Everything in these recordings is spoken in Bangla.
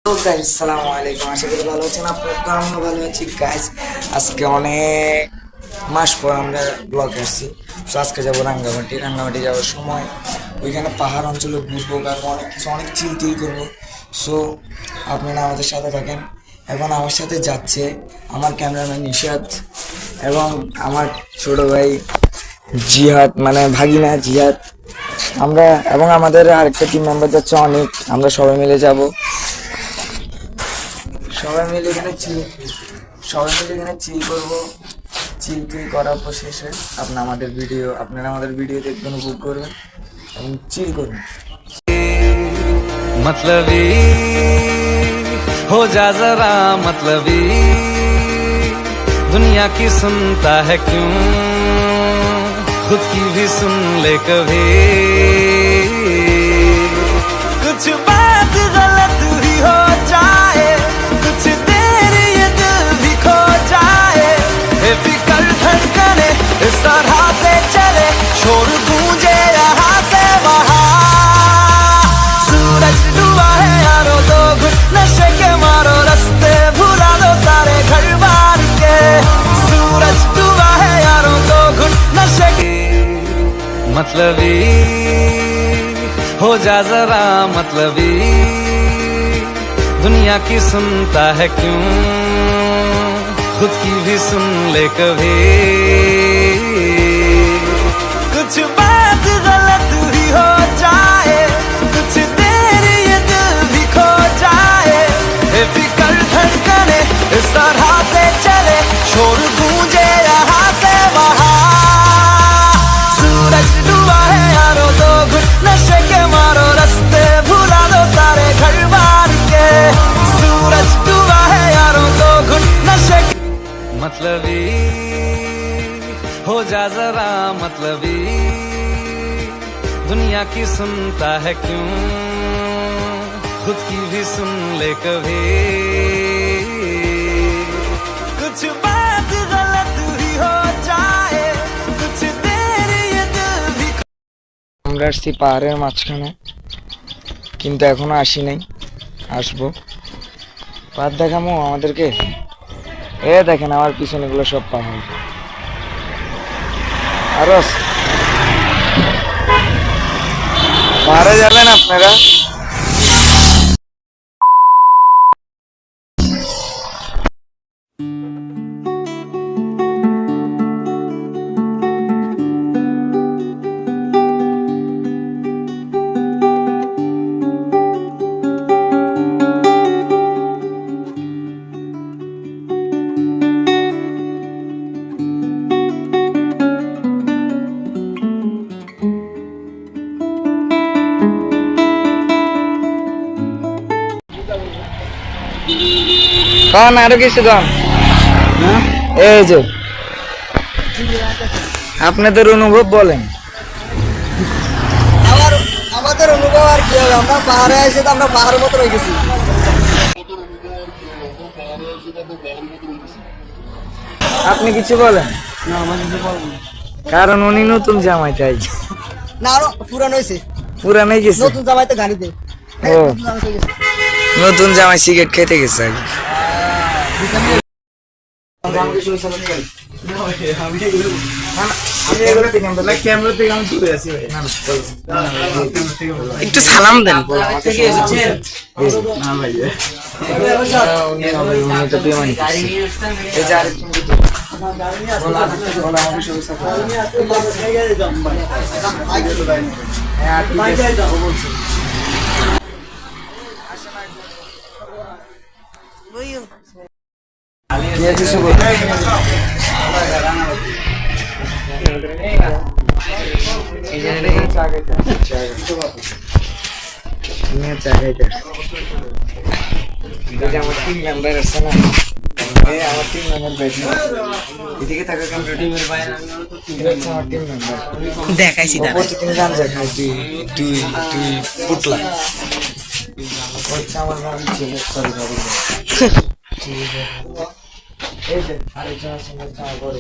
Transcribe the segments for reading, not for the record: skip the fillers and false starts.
তো গাইস আসসালামু আলাইকুম, আশা করি ভালো আছেন আপনারা। তো আমরা ভালো আছি গাইস। আজকে অনেক মাস পর আমরা ব্লগ আসছি। তো আজকে যাবো রাঙ্গামাটি যাওয়ার সময় ওইখানে পাহাড় অঞ্চলে ঘুরবো, কারণ অনেক কিছু অনেক চিল করবো। সো আপনারা আমাদের সাথে থাকেন। এখন আমার সাথে যাচ্ছে আমার ক্যামেরাম্যান নিশাদ এবং আমার ছোট ভাই জিহাদ, মানে ভাগিনা জিহাদ। আমরা এবং আমাদের আরেকটা টিম মেম্বার যাচ্ছে অনেক। আমরা সবাই মিলে যাব, সবাই মিলে এখানে চিল করবো। চিল করার পর শেষে আপনারা আমাদের ভিডিও দেখবেন, উপভোগ করবেন এবং চিল করবেন। मतलबी हो जा जरा मतलबी, दुनिया की सुनता है क्यों, खुद की भी सुन ले कभी। कुछ बात गलत ही हो जाए, कुछ देर ये दिल भी खो जाए, बेफिक्र धड़कने इस तरह से चले, शोर गूंजे यहाँ से वहाँ। सूरज डूबा है यारो, तो घुट नशे के मारो, रास्ते भुला दो सारे घर बार के। सूरज डूबा है यारो, तो घुट नशे के। मतलबी हो जा जरा मतलबी, दुनिया की सुनता है क्यों, खुद की भी सुन ले कभी। कुछ बात गलत ही हो जाए, कुछ देर ये दिल भी खो जाए, बेफिक्र धड़कने इस तरह से चले, शोर गूंजे यहाँ से वहाँ। सूरज डूबा है यारो, तो घुट नशे के मारो, रास्ते भुला दो सारे घर बार के। सूरज डूबा है यारो, तो घुट नशे के। मतलबी हो जा जरा मतलबी, दुनिया की सुनता है क्यों, खुद की भी सुन ले कभी। कुछ बात गलत ही हो जाए, कुछ देर ये दिल भी। আমরা আসছি পাহাড়ের মাঝখানে, কিন্তু এখনো আসি নাই, আসবো। পাহাড় দেখামো আমাদেরকে। দেখেন আমার পিছনে গুলো সব পাহাড়। আরো পাহাড়ে যাবেন আপনারা? কন আরো কিছু কন। এই যে আপনাদের অনুভব বলেন। আমাদের অনুভব আর কি হবে, আমরা পাহাড়ে এসে তো আমরা পাহাড়ের মতো রয়ে গেছি। আপনি কিছু বলেন। না, আমার কিছু বলবো না, কারণ উনি নতুন জামাই, তাই। না আরো পুরানো হয়েছে, পুরানাই গেছে। নতুন জামাই তো গাড়িতে। ও নতুন জামাই সিগারেট খেতে গেছে আগে। একটু সালাম দেন। আমার টিম মেম্বার আছে না, আমার টিম মেম্বার এদিকে থাকা টিমের বাইরে আমার টিম মেম্বার দেখাইছি না প্রতিদিন গান দেখায়। দুই পুটলা হচ্ছে আমার নাম ছিল। সরি এই যে আরেকজন আছে আমার বড়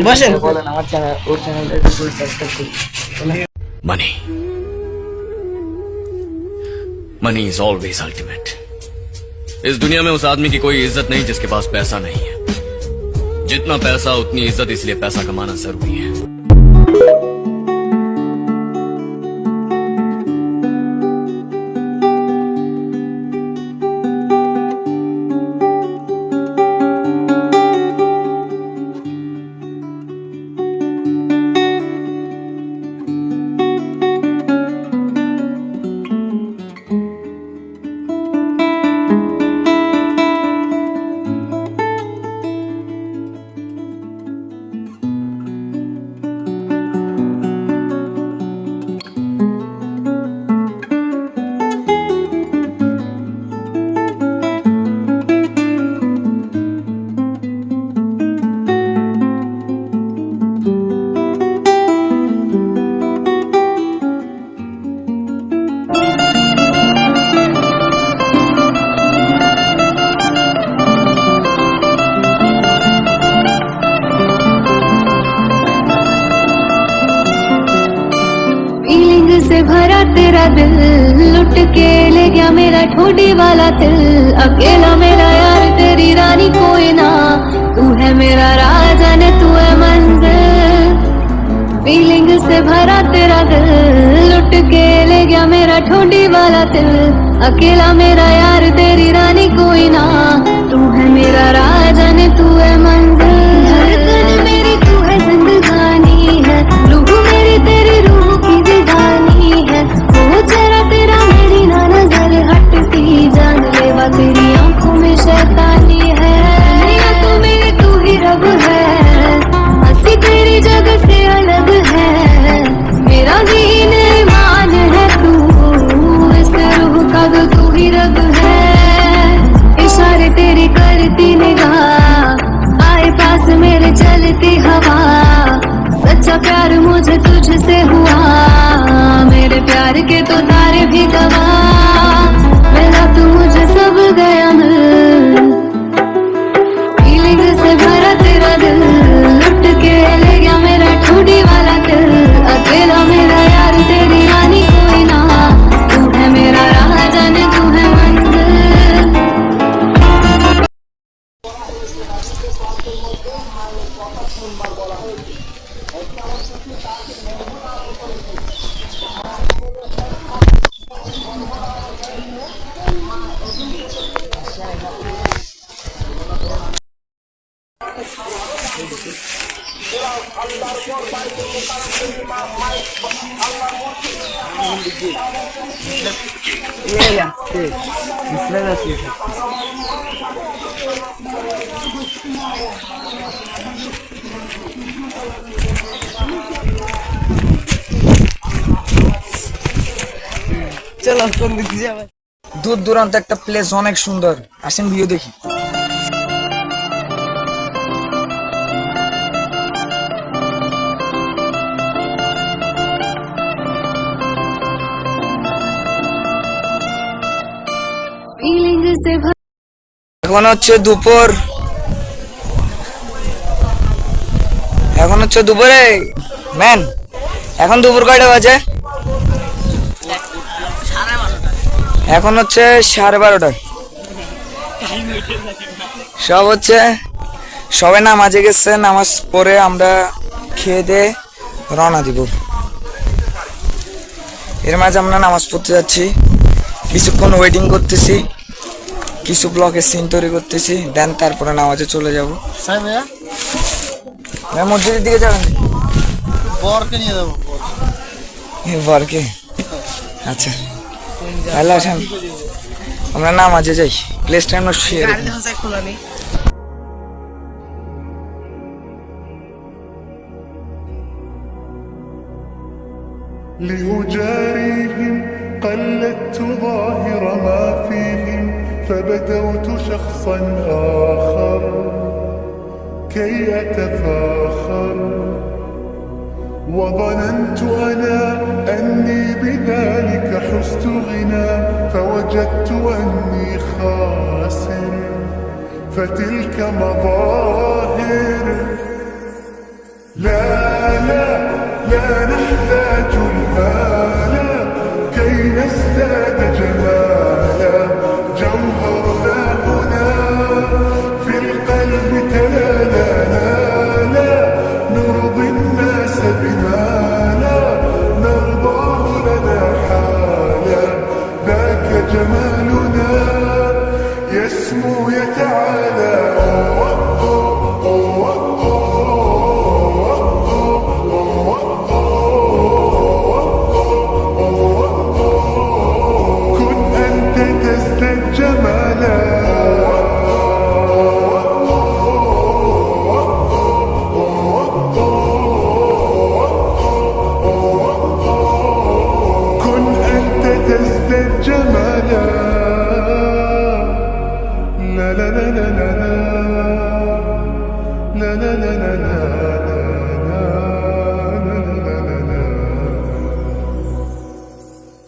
বসেন। বলেন আমার চ্যানেল, ওর চ্যানেলটা একটু সাবস্ক্রাইব করুন। money money is always ultimate. इस दुनिया में उस आदमी की कोई इज्जत नहीं जिसके पास पैसा नहीं है। जितना पैसा उतनी इज्जत, इसलिए पैसा कमाना जरूरी है। से भरा तेरा दिल, लुट के ले गया मेरा ठोडी वाला दिल। अकेला मेरा यार तेरी रानी कोई ना, तू है मेरा राजा ने तू है मंजिल। फीलिंग से भरा तेरा दिल, लुट के ले गया मेरा ठोडी वाला दिल। अकेला मेरा यार तेरी रानी कोई ना, तू है मेरा राजा ने तू है मंजिल। धड़कन मेरी तू है जिंदगानी है, रूह मेरी तेरी रूह की दीवानी है। वो जरा तेरा मेरी ना नजर हटती, जान लेवा तेरी आंखों में शैतानी है। मेरा तू मेरी तू ही रब है, हंसी तेरी जगह से अलग है। मेरा दीन ईमान है तू, इस रूह का तो तू ही रब है। इशारे तेरी करती निगाह, आए पास मेरे चलती हवा। सच्चा प्यार मुझे तुझसे हुआ, मेरे प्यार के तो तारे भी गवाह। मिला तू मुझे सब गया मिल, फीलिंग से भरा तेरा दिल, लुट के ले गया मेरा ठोडी वाला दिल। अकेला मेरा यार तेरी रानी कोई ना, तू है मेरा राजा ने तू है मंजिल। চলো কোন দিকে যাবে? দূর দূরান্ত একটা প্লেস, অনেক সুন্দর। আসেন ভিউ দেখি। फीलिंग से এখন হচ্ছে দুপুর, এখন হচ্ছে দুপুরে ম্যান, এখন দুপুর কয়টা বাজে? এখন হচ্ছে 12:30। সব হচ্ছে সবাই নামাজে গেছে, নামাজ পড়ে আমরা খেয়ে দিয়ে রওনা দিব। এর মাঝে আমরা নামাজ পড়তে যাচ্ছি, কিছুক্ষণ ওয়েটিং করতেছি, কিছু ব্লকের সিন তৈরি করতেছি, দেন তারপরে নামাজে চলে যাব। মসজিদের দিকে যাবেন? বরকে নিয়ে যাবো। বরকে? আচ্ছা তাহলে আসেন আমরা নামাজে যাই। প্লেসটা আমরা শেয়ার لأجاريهم قلدت ظاهر ما فيهم فبدوت شخصا آخر كي أتفاخر وظننت أنا أني بذلك حزت غنى فوجدت أني خاسر فتلك مظاهر لا لا لا نحتاج المال كي نزداد جمالا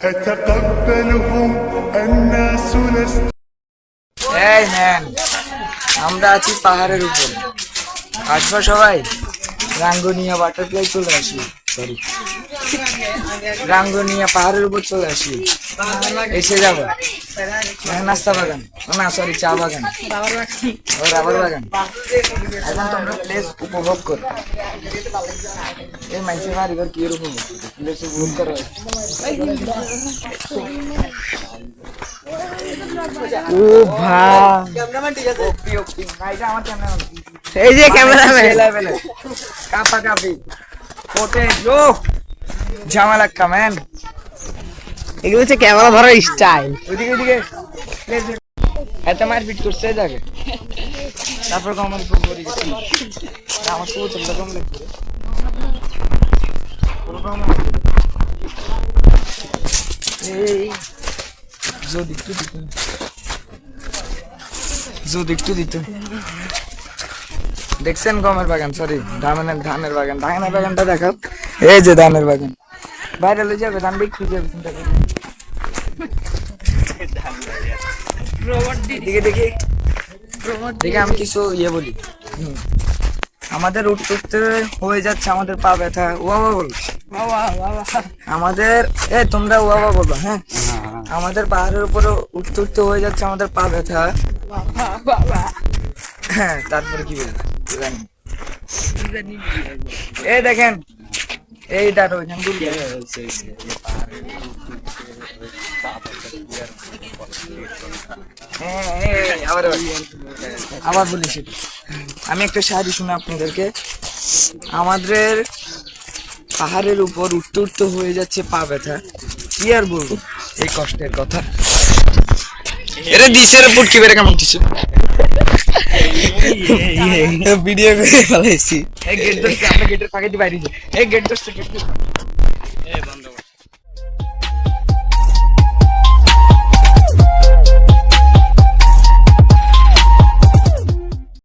أتقبلهم الناس لست এই ম্যান, আমরা আছি পাহাড়ের উপর, আসবা সবাই। রাঙ্গুনিয়া বাটারফ্লাই চলে আসি, সরি রাঙ্গুনিয়া পাহাড়ের উপর চলে আসি, এসে যাবো। নাস্তা বাগান, না সরি চা বাগান, ও রাবার বাগান। এখন তোমরা প্লেস উপভোগ করো। এই মানুষের বাড়িঘর কি এরকম প্লেস উপভোগ করো। ও ভাই, ক্যামেরাম্যান ঠিক আছে। আমার ক্যামেরাম্যান এই যে ক্যামেরাম্যান কাপা কাপি কোটে জো ঝামেলা কামেন। এগুলো হচ্ছে ক্যামেরা ধরার স্টাইল। ওইদিকে ওইদিকে এত মারপিট করছে যাকে, তারপর আমার উপর পড়ে গেছি। আমার তো চলতে কম লাগছে। এই যদি একটু দিত, যদি একটু দিত। দেখছেন গমের বাগান, সরি ধানের বাগান, ধানের বাগানটা দেখাও। এই যে ধানের বাগান, বাইরে লয়ে যাবে, ধান বিক্রি যাবে, চিন্তা করো। দেখে দেখে দেখে আমি কিছু ইয়ে বলি। আমাদের উঠতে উঠতে হয়ে যাচ্ছে আমাদের পা ব্যথা। ওয়াবা বল আমাদের, তোমরা ওয়াবা বলবা। হ্যাঁ, আমাদের পাহাড়ের উপরে উঠতে উঠতে হয়ে যাচ্ছে আমাদের পা ব্যথা। হ্যাঁ, তারপরে কি বলবো জানি। এই দেখেন এইটা ওইখান আবার বলি সেটা। আমি একটা শাড়ি শুনে আপনাদেরকে, আমাদের পাহাড়ের উপর উঠতে উঠতে হয়ে যাচ্ছে পা ব্যথা। কি আর বলবো এই কষ্টের কথা। এরা দিশের উপর কি বেড়ে কেমন কিছু ভিডিও করে ফেলাইছি। এই গেট ধরছে, আমরা গেটের ফাঁকে দিয়ে বাইরে যাই। এই গেট ধরছে, গেট ধরছে।